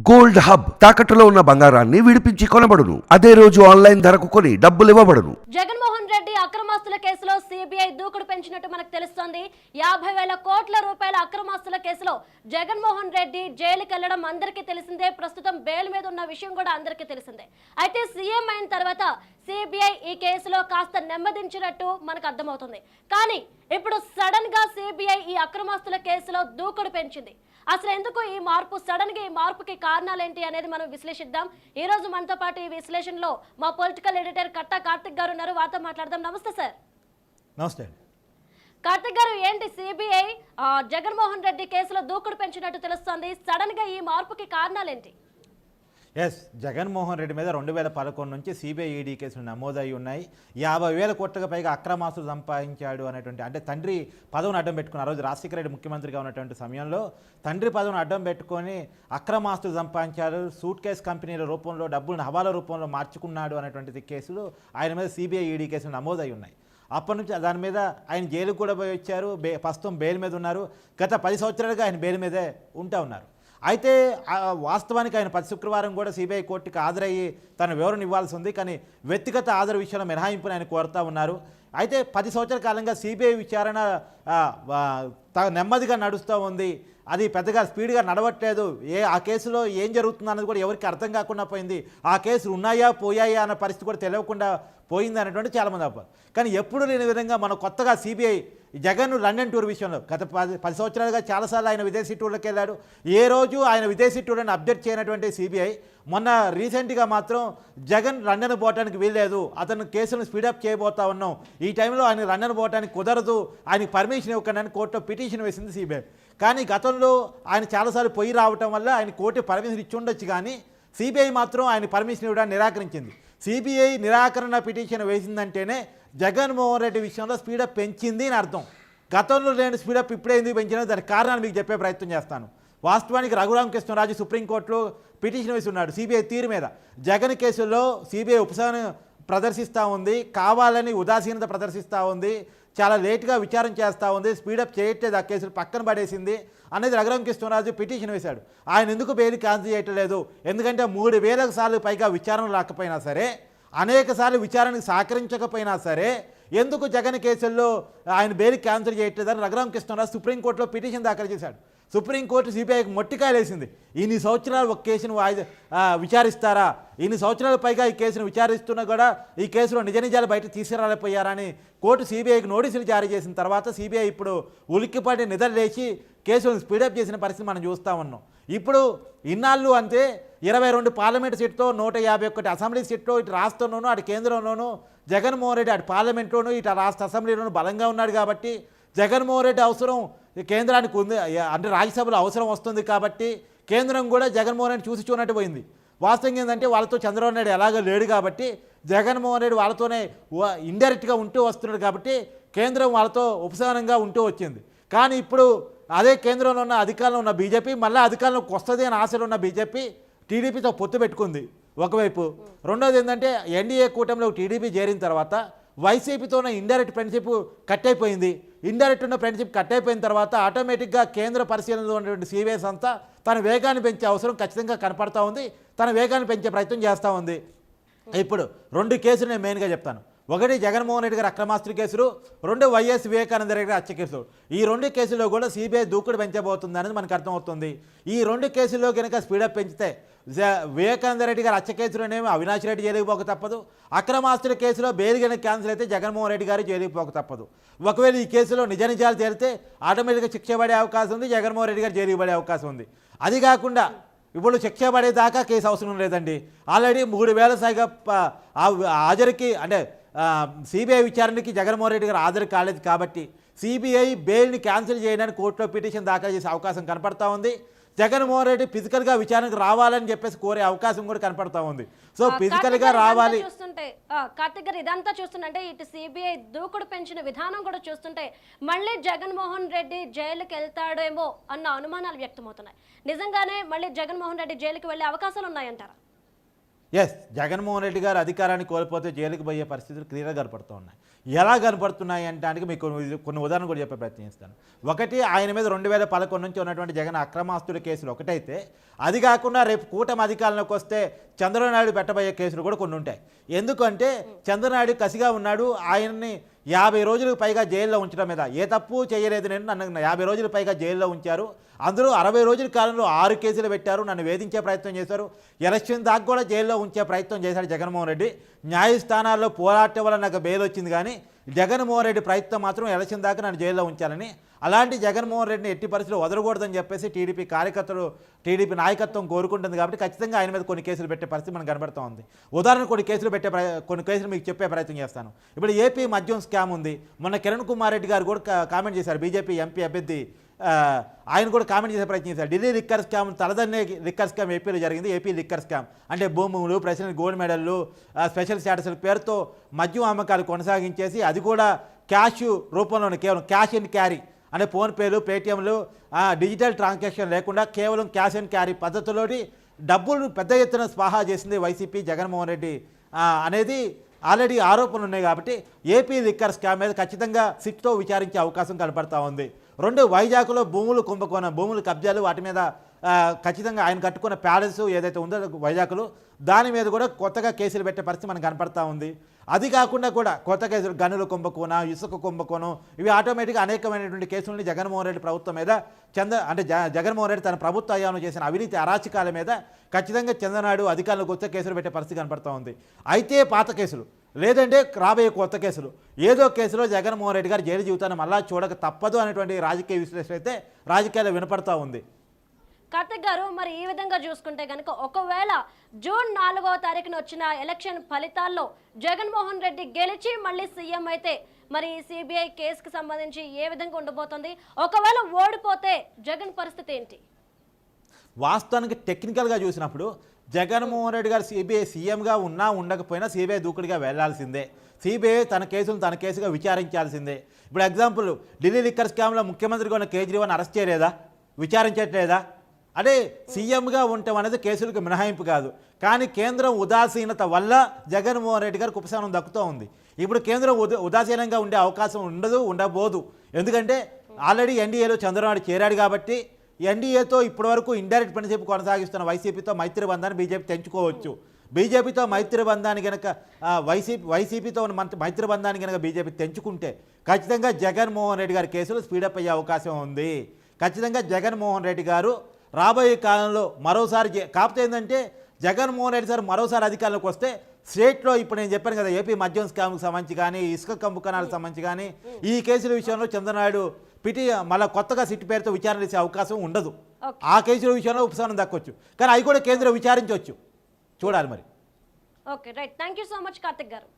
Gold hub తాకట్టులో ఉన్న బంగారాన్ని విడిపించి కొనబడును. అదే రోజు ఆన్లైన్ ధరకు కొని డబ్బులు ఇవ్వబడును. జగన్మోహన్ రెడ్డి అక్రమాస్తుల కేసులో సిబిఐ దూకుడు పెంచినట్టు మనకు తెలుస్తోంది. 50,000 కోట్ల రూపాయల అక్రమాస్తుల కేసులో జగన్మోహన్ రెడ్డి జైలుకి వెళ్లడం అందరికీ తెలిసిందే. ప్రస్తుతం బెయిల్ మీద ఉన్న విషయం కూడా అందరికీ తెలిసిందే. అయితే సీఎం అయిన తర్వాత సిబిఐ ఈ కేసులో కాస్త నెమ్మదించినట్టు మనకు అర్థమవుతుంది. కానీ ఇప్పుడు సడన్ గా సిబిఐ ఈ అక్రమాస్తుల కేసులో దూకుడు పెంచింది. అసలు ఎందుకు ఈ మార్పు, సడన్ గా ఈ మార్పుకి కారణాలు ఏంటి అనేది మనం విశ్లేషిద్దాం. ఈ రోజు మనతో పాటు ఈ విశ్లేషణలో మా పొలిటికల్ ఎడిటర్ కట్టా కార్తిక్ గారు ఉన్నారు. వారితో మాట్లాడదాం. నమస్తే సార్. నమస్తే కార్తిక్ గారు, ఏంటి సిబిఐ జగన్మోహన్ రెడ్డి కేసులో దూకుడు పెంచినట్టు తెలుస్తోంది. సడన్ గా ఈ మార్పుకి కారణాలు ఏంటి? జగన్మోహన్ రెడ్డి మీద 2011 నుంచి సిబిఐ ఈడీ కేసులు నమోదయ్యి ఉన్నాయి. 50,000 కోట్లకు పైగా అక్రమాస్తులు సంపాదించాడు అనేటువంటి, అంటే తండ్రి పదవిని అడ్డం పెట్టుకుని, ఆ రోజు రాజశేఖర రెడ్డి ముఖ్యమంత్రిగా ఉన్నటువంటి సమయంలో తండ్రి పదవిని అడ్డం పెట్టుకొని అక్రమాస్తులు సంపాదించాడు, సూట్ కేసు కంపెనీల రూపంలో డబ్బులను హవాలా రూపంలో మార్చుకున్నాడు అనేటువంటి కేసులు ఆయన మీద సిబిఐ ఈడీ కేసులు నమోదయ్యి ఉన్నాయి. అప్పటి నుంచి దాని మీద ఆయన జైలుకు కూడా పోయి వచ్చారు. ప్రస్తుతం బెయిల్ మీద ఉన్నారు. గత 10 సంవత్సరాలుగా ఆయన బెయిల్ మీదే ఉన్నారు. అయితే వాస్తవానికి ఆయన ప్రతి శుక్రవారం కూడా సిబిఐ కోర్టుకి హాజరయ్యి తన వివరణ ఇవ్వాల్సి ఉంది. కానీ వ్యక్తిగత హాజరు విషయంలో మినహాయింపుని ఆయన కోరుతూ ఉన్నారు. అయితే 10 సంవత్సరాల కాలంగా సిబిఐ విచారణ నెమ్మదిగా నడుస్తూ ఉంది. అది పెద్దగా స్పీడ్గా నడవట్లేదు. ఆ కేసులో ఏం జరుగుతుంది అన్నది కూడా ఎవరికి అర్థం కాకుండా పోయింది. ఆ కేసులు ఉన్నాయా పోయాయా అన్న పరిస్థితి కూడా తెలియకుండా పోయింది అనేటువంటి చాలామంది అవ్వాలి. కానీ ఎప్పుడు లేని విధంగా మనం కొత్తగా సిబిఐ జగన్ లండన్ టూర్ విషయంలో గత 10 సంవత్సరాలుగా చాలాసార్లు ఆయన విదేశీ టూర్లకు వెళ్ళాడు. ఏ రోజు ఆయన విదేశీ టూర్ని అప్డేట్ చేయనటువంటి సిబిఐ మొన్న రీసెంట్గా మాత్రం జగన్ లండన్ పోవటానికి వీల్లేదు, అతను కేసులను స్పీడప్ చేయబోతా ఉన్నాం, ఈ టైంలో ఆయన లండన్ పోవటానికి కుదరదు, ఆయనకి పర్మిషన్ ఇవ్వకండి అని కోర్టులో పిటిషన్ వేసింది సిబిఐ. కానీ గతంలో ఆయన చాలాసార్లు పోయి రావటం వల్ల ఆయన కోర్టు పర్మిషన్ ఇచ్చి ఉండొచ్చు. కానీ సిబిఐ మాత్రం ఆయన పర్మిషన్ ఇవ్వడానికి నిరాకరించింది. సిబిఐ నిరాకరణ పిటిషన్ వేసిందంటేనే జగన్మోహన్ రెడ్డి విషయంలో స్పీడప్ పెంచింది అని అర్థం. గతంలో లేని స్పీడప్ ఇప్పుడే ఎందుకు పెంచినా దానికి కారణాలు మీకు చెప్పే ప్రయత్నం చేస్తాను. వాస్తవానికి రఘురామకృష్ణరాజు సుప్రీంకోర్టులో పిటిషన్ వేసి ఉన్నాడు సిబిఐ తీరు మీద. జగన్ కేసుల్లో సిబిఐ ఉపశమనం ప్రదర్శిస్తూ ఉంది, కావాలని ఉదాసీనత ప్రదర్శిస్తూ ఉంది, చాలా లేట్గా విచారణ చేస్తూ ఉంది, స్పీడప్ చేయట్లేదు, ఆ కేసులు పక్కన పడేసింది అనేది రఘురామకృష్ణరాజు పిటిషన్ వేశాడు. ఆయన ఎందుకు బెయిల్ క్యాన్సిల్ చేయట్లేదు? ఎందుకంటే 3,000 సార్లు పైగా విచారణ రాకపోయినా సరే, అనేక సార్లు విచారణకు సహకరించకపోయినా సరే, ఎందుకు జగన్ కేసుల్లో ఆయన బెయిల్ క్యాన్సిల్ చేయట్లేదని రఘురామకృష్ణరాజు సుప్రీంకోర్టులో పిటిషన్ దాఖలు చేశాడు. సుప్రీంకోర్టు సిబిఐకి మొట్టికాయలు వేసింది. ఇన్ని సంవత్సరాలు ఒక కేసును విచారిస్తారా? ఇన్ని సంవత్సరాల పైగా ఈ కేసును విచారిస్తున్నా కూడా ఈ కేసులో నిజ నిజాలు బయట తీసుకురాలేకపోయారని కోర్టు సిబిఐకి నోటీసులు జారీ చేసిన తర్వాత సిబిఐ ఇప్పుడు ఉలిక్కిపడి నిద్రలేచి కేసులను స్పీడప్ చేసిన పరిస్థితి మనం చూస్తూ ఉన్నాం. ఇప్పుడు ఇన్నాళ్ళు అంతే 22 పార్లమెంట్ సీట్తో 151 అసెంబ్లీ సీట్లో ఇటు రాష్ట్రంలోనూ అటు కేంద్రంలోనూ జగన్మోహన్ రెడ్డి అటు పార్లమెంట్లోనూ ఇటు రాష్ట్ర అసెంబ్లీలోనూ బలంగా ఉన్నాడు. కాబట్టి జగన్మోహన్ రెడ్డి అవసరం కేంద్రానికి ఉంది, అంటే రాజ్యసభలో అవసరం వస్తుంది. కాబట్టి కేంద్రం కూడా జగన్మోహన్ రెడ్డి చూసి చూనట్టు పోయింది. వాస్తవం ఏంటంటే వాళ్ళతో చంద్రబాబు నాయుడు ఎలాగో లేడు కాబట్టి జగన్మోహన్ రెడ్డి వాళ్ళతోనే ఇండైరెక్ట్గా ఉంటూ వస్తున్నాడు. కాబట్టి కేంద్రం వాళ్ళతో ఉపశమనంగా ఉంటూ వచ్చింది. కానీ ఇప్పుడు అదే కేంద్రంలో ఉన్న అధికారంలో ఉన్న బీజేపీ మళ్ళీ అధికారంలోకి వస్తుంది అని ఆశలు ఉన్న బీజేపీ టీడీపీతో పొత్తు పెట్టుకుంది ఒకవైపు. రెండోది ఏంటంటే ఎన్డీఏ కూటమిలో టీడీపీ చేరిన తర్వాత వైసీపీతోనే ఇండైరెక్ట్ ఫ్రెండ్షిప్ కట్ అయిపోయింది. ఇండైరెక్ట్ ఉన్న ఫ్రెండ్షిప్ కట్ అయిపోయిన తర్వాత ఆటోమేటిక్గా కేంద్ర పరిశీలనలో ఉన్నటువంటి సిబిఐ సంస్థ తన వేగాన్ని పెంచే అవసరం ఖచ్చితంగా కనపడతా ఉంది, తన వేగాన్ని పెంచే ప్రయత్నం చేస్తూ ఉంది. ఇప్పుడు 2 కేసులు నేను మెయిన్గా చెప్తాను. ఒకటి జగన్మోహన్ రెడ్డి గారి అక్రమాస్తుల కేసులు, 2 వైఎస్ వివేకానంద రెడ్డి గారి హత్య కేసులు. ఈ 2 కేసుల్లో కూడా సిబిఐ దూకుడు పెంచబోతుంది అనేది మనకు అర్థమవుతుంది. ఈ 2 కేసుల్లో కనుక స్పీడప్ పెంచితే వివేకానంద రెడ్డి గారి హత్య కేసులోనేమో అవినాష్ రెడ్డి జైలుకి పోక తప్పదు, అక్రమాస్తుల కేసులో బెయిల్ కనుక క్యాన్సిల్ అయితే జగన్మోహన్ రెడ్డి గారు జైలుకి పోక తప్పదు. ఒకవేళ ఈ కేసులో నిజ నిజాలు తేలితే ఆటోమేటిక్గా శిక్ష పడే అవకాశం ఉంది, జగన్మోహన్ రెడ్డి గారు జైలుకి పడే అవకాశం ఉంది. అది కాకుండా ఇప్పుడు శిక్ష పడేదాకా కేసు అవసరం లేదండి. ఆల్రెడీ 3,000 సైగా హాజరుకి, అంటే సిబిఐ విచారణకి జగన్మోహన్ రెడ్డి గారు హాజరు కాలేదు. కాబట్టి సిబిఐ బెయిల్ని క్యాన్సిల్ చేయడానికి కోర్టులో పిటిషన్ దాఖలు చేసే అవకాశం కనపడతా ఉంది. జగన్మోహన్ రెడ్డి ఫిజికల్గా విచారణకు రావాలని చెప్పేసి కోరే అవకాశం కూడా కనపడతా ఉంది. సో ఫిజికల్గా రావాలి. కార్తిక్ గారు, ఇదంతా చూస్తుంటే ఇటు సిబిఐ దూకుడు పెంచిన విధానం కూడా చూస్తుంటే మళ్ళీ జగన్మోహన్ రెడ్డి జైలుకి వెళ్తాడేమో అన్న అనుమానాలు వ్యక్తమవుతున్నాయి. నిజంగానే మళ్ళీ జగన్మోహన్ రెడ్డి జైలుకి వెళ్ళే అవకాశాలు ఉన్నాయంటారా? ఎస్, జగన్మోహన్ రెడ్డి గారు అధికారాన్ని కోల్పోతే జైలుకి పోయే పరిస్థితులు క్లియర్గా కనపడుతూ ఉన్నాయి. ఎలా కనపడుతున్నాయి అంటే మీకు కొన్ని ఉదాహరణలు కూడా చెప్పే ప్రయత్నం చేస్తాను. ఒకటి, ఆయన మీద 2011 నుంచి ఉన్నటువంటి జగన్ అక్రమాస్తుల కేసులు ఒకటైతే, అది కాకుండా రేపు కూటమి అధికారంలోకి వస్తే చంద్రబాబు నాయుడు పెట్టబోయే కేసులు కూడా కొన్ని ఉంటాయి. ఎందుకంటే చంద్రబాబు నాయుడు కసిగా ఉన్నాడు. ఆయన్ని 50 రోజులకు పైగా జైల్లో ఉంచడం మీద ఏ తప్పు చేయలేదు, నేను నన్ను 50 రోజులకు పైగా జైల్లో ఉంచారు. అందులో 60 రోజుల కాలంలో 6 కేసులు పెట్టారు, నన్ను వేధించే ప్రయత్నం చేశారు, ఎలక్షన్ దాకా కూడా జైల్లో ఉంచే ప్రయత్నం చేశాడు జగన్మోహన్ రెడ్డి. న్యాయస్థానాల్లో పోరాటం వల్ల నాకు బెయిల్ వచ్చింది, కానీ జగన్మోహన్ రెడ్డి ప్రయత్నం మాత్రం ఎలక్షన్ దాకా నన్ను జైల్లో ఉంచాలని, అలాంటి జగన్మోహన్ రెడ్డిని ఎట్టి పరిస్థితుల్లో వదలకూడదని చెప్పేసి టీడీపీ కార్యకర్తలు, టీడీపీ నాయకత్వం కోరుకుంటుంది. కాబట్టి ఖచ్చితంగా ఆయన మీద కొన్ని కేసులు పెట్టే పరిస్థితి మనకు కనబడుతూ ఉంది. ఉదాహరణ కొన్ని కేసులు మీకు చెప్పే ప్రయత్నం చేస్తాను. ఇప్పుడు ఏపీ మద్యం స్కామ్ ఉంది. మొన్న కిరణ్ కుమార్ రెడ్డి గారు కూడా కామెంట్ చేశారు, బీజేపీ ఎంపీ అభ్యర్థి. ఆయన కూడా కామెంట్ చేసే ప్రయత్నం చేశారు. ఢిల్లీ లిక్కర్ స్కామ్, తలదన్నే లిక్కర్ స్కామ్ ఏపీలో జరిగింది. ఏపీ లిక్కర్ స్కామ్ అంటే భూములు, ప్రెసిడెంట్ గోల్డ్ మెడల్లు, స్పెషల్ స్టాటస్ల పేరుతో మద్యం అమ్మకాలు కొనసాగించేసి, అది కూడా క్యాష్ రూపంలోనే, కేవలం క్యాష్ అండ్ క్యారీ అంటే ఫోన్పేలు, పేటిఎంలు, డిజిటల్ ట్రాన్సాక్షన్ లేకుండా కేవలం క్యాష్ అండ్ క్యారీ పద్ధతిలోని డబ్బులు పెద్ద ఎత్తున స్వాహా చేసింది వైసీపీ, జగన్మోహన్ రెడ్డి అనేది ఆల్రెడీ ఆరోపణలు ఉన్నాయి. కాబట్టి ఏపీ లిక్కర్ స్కామ్ మీద ఖచ్చితంగా సిట్తో విచారించే అవకాశం కనపడతా ఉంది. 2, వైజాగ్లో భూములు కుంభకోణం, భూములు కబ్జాలు, వాటి మీద ఖచ్చితంగా ఆయన కట్టుకున్న ప్యాలెస్ ఏదైతే ఉందో వైజాగ్లో, దాని మీద కూడా కొత్తగా కేసులు పెట్టే పరిస్థితి మనకు కనపడతా ఉంది. అది కాకుండా కూడా కొత్త కేసులు, గనుల కుంభకోణం, ఇసుక కుంభకోణం, ఇవి ఆటోమేటిక్గా అనేకమైనటువంటి కేసులని జగన్మోహన్ రెడ్డి ప్రభుత్వం మీద జగన్మోహన్ రెడ్డి తన ప్రభుత్వ హయాంలో చేసిన అవినీతి అరాచకాల మీద ఖచ్చితంగా చంద్రనాయుడు అధికారంలోకి వచ్చే కేసులు పెట్టే పరిస్థితి కనపడతా ఉంది. అయితే పాత కేసులు, లేదంటే రాబోయే కొత్త కేసులు, ఏదో కేసులో జగన్మోహన్ రెడ్డి గారు జైలు జీవితాన్ని మళ్ళా చూడక తప్పదు అనేటువంటి రాజకీయ విశ్లేషణ అయితే రాజకీయాల్లో వినపడతా ఉంది. కార్తిక్ గారు, మరి ఈ విధంగా చూసుకుంటే కనుక ఒకవేళ జూన్ 4వ తారీఖున వచ్చిన ఎలక్షన్ ఫలితాల్లో జగన్మోహన్ రెడ్డి గెలిచి మళ్ళీ సీఎం అయితే, మరి సిబిఐ కేసుకు సంబంధించి ఏ విధంగా ఉండబోతుంది? ఒకవేళ ఓడిపోతే జగన్ పరిస్థితి ఏంటి? వాస్తవానికి టెక్నికల్గా చూసినప్పుడు జగన్మోహన్ రెడ్డి గారు సిబిఐ సీఎంగా ఉన్నా ఉండకపోయినా సిబిఐ దూకుడిగా వెళ్లాల్సిందే. సిబిఐ తన కేసుగా విచారించాల్సిందే. ఇప్పుడు ఎగ్జాంపుల్, ఢిల్లీ లిక్కర్ స్కామ్లో ముఖ్యమంత్రిగా ఉన్న కేజ్రీవాల్ని అరెస్ట్ చేయలేదా, విచారించట్లేదా? అంటే సీఎంగా ఉండటం అనేది కేసులకు మినహాయింపు కాదు. కానీ కేంద్రం ఉదాసీనత వల్ల జగన్మోహన్ రెడ్డి గారికి ఉపశమనం దక్కుతూ ఉంది. ఇప్పుడు కేంద్రం ఉదాసీనంగా ఉండే అవకాశం ఉండబోదు. ఎందుకంటే ఆల్రెడీ ఎన్డీఏలో చంద్రబాబు చేరాడు. కాబట్టి ఎన్డీఏతో ఇప్పటివరకు ఇండైరెక్ట్ ఫ్రెండ్షిప్ కొనసాగిస్తున్న వైసీపీతో మైత్రి బంధాన్ని బీజేపీ తెంచుకోవచ్చు. బీజేపీతో మైత్రి బంధాన్ని కనుక వైసీపీతో ఉన్న మైత్రి బంధాన్ని కనుక బీజేపీ తెంచుకుంటే ఖచ్చితంగా జగన్మోహన్ రెడ్డి గారి కేసులు స్పీడప్ అయ్యే అవకాశం ఉంది. ఖచ్చితంగా జగన్మోహన్ రెడ్డి గారు రాబోయే కాలంలో మరోసారి, కాకపోతే ఏంటంటే జగన్మోహన్ రెడ్డి సార్ మరోసారి అధికారంలోకి వస్తే స్టేట్లో ఇప్పుడు నేను చెప్పాను కదా, ఏపీ మద్యం స్కామ్కి సంబంధించి కానీ, ఇసుక కుంభకోణాలకు సంబంధించి కానీ, ఈ కేసుల విషయంలో చంద్రనాయుడు మళ్ళీ కొత్తగా సిట్ పేరుతో విచారణ చేసే అవకాశం ఉండదు. ఆ కేసుల విషయంలో ఉపశమనం దక్కొచ్చు, కానీ అవి కూడా కేంద్రం విచారించవచ్చు. చూడాలి మరి. Okay, right. Thank you so much Karthik గారు.